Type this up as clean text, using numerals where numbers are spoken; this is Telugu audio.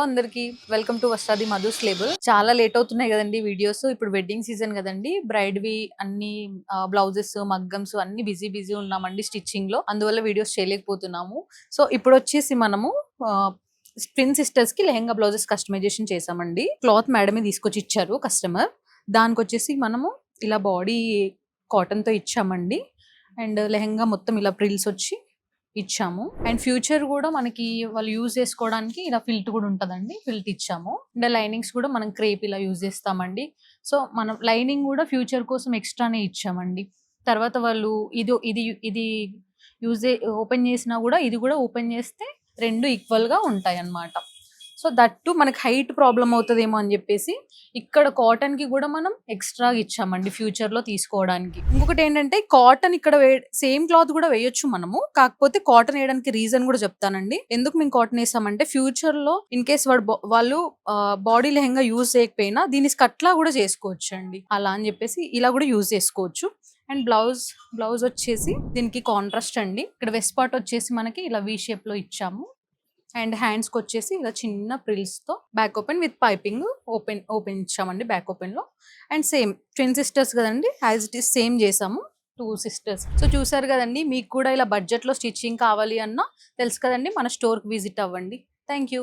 అందరికి వెల్కమ్ టు వస్తాది మధుస్ లేబుల్. చాలా లేట్ అవుతున్నాయి కదండి వీడియోస్. ఇప్పుడు వెడ్డింగ్ సీజన్ కదండి, బ్రైడ్ వి అన్ని బ్లౌజెస్, మగ్గమ్స్ అన్ని బిజీ బిజీ ఉన్నామండి స్టిచ్చింగ్ లో. అందువల్ల వీడియోస్ చేయలేకపోతున్నాము. సో ఇప్పుడు వచ్చేసి మనము ట్విన్ సిస్టర్స్ కి లెహంగా బ్లౌజెస్ కస్టమైజేషన్ చేసామండి. క్లాత్ మేడమే తీసుకొచ్చి ఇచ్చారు కస్టమర్. దానికి వచ్చేసి మనము ఇలా బాడీ కాటన్ తో ఇచ్చామండి. అండ్ లెహంగా మొత్తం ఇలా ప్రిల్స్ వచ్చి ఇచ్చాము. అండ్ ఫ్యూచర్ కూడా మనకి వాళ్ళు యూజ్ చేసుకోవడానికి ఇలా ఫిల్ట్ కూడా ఉంటదండి, ఫిల్ట్ ఇచ్చాము. అండ్ లైనింగ్స్ కూడా మనం క్రేప్ ఇలా యూజ్ చేస్తామండి. సో మనం లైనింగ్ కూడా ఫ్యూచర్ కోసం ఎక్స్ట్రానే ఇచ్చామండి. తర్వాత వాళ్ళు ఇది ఇది ఇది యూజ్ ఓపెన్ చేసినా కూడా ఇది కూడా ఓపెన్ చేస్తే రెండు ఈక్వల్ గా ఉంటాయి అన్నమాట. సో దట్టు మనకి హైట్ ప్రాబ్లం అవుతుందేమో అని చెప్పేసి ఇక్కడ కాటన్ కి కూడా మనం ఎక్స్ట్రా ఇచ్చామండి ఫ్యూచర్ లో తీసుకోవడానికి. ఇంకొకటి ఏంటంటే కాటన్ ఇక్కడ సేమ్ క్లాత్ కూడా వేయొచ్చు మనము, కాకపోతే కాటన్ వేయడానికి రీజన్ కూడా చెప్తానండి. ఎందుకు మేము కాటన్ వేసామంటే ఫ్యూచర్ లో ఇన్ కేస్ వాళ్ళు బాడీ లెహంగా యూజ్ చేయకపోయినా దీన్ని స్కట్ లా కూడా చేసుకోవచ్చు అండి. అలా అని చెప్పేసి ఇలా కూడా యూజ్ చేసుకోవచ్చు. అండ్ బ్లౌజ్ వచ్చేసి దీనికి కాంట్రాస్ట్ అండి. ఇక్కడ వెస్ట్ పార్ట్ వచ్చేసి మనకి ఇలా వి షేప్ లో ఇచ్చాము. అండ్ హ్యాండ్స్ కి వచ్చేసి ఇలా చిన్న ప్రిల్స్ తో back open with piping open ఇచ్చామండి బ్యాక్ ఓపెన్ లో. అండ్ సేమ్ ట్విన్ సిస్టర్స్ కదండి, యాజ్ ఇట్ ఈస్ సేమ్ చేసాము. 2 సిస్టర్స్. సో చూసారు కదండి, మీకు కూడా ఇలా బడ్జెట్ లో స్టిచ్చింగ్ కావాలి అన్నా తెలుసు కదండి, మన స్టోర్ కి విజిట్ అవ్వండి. Thank you.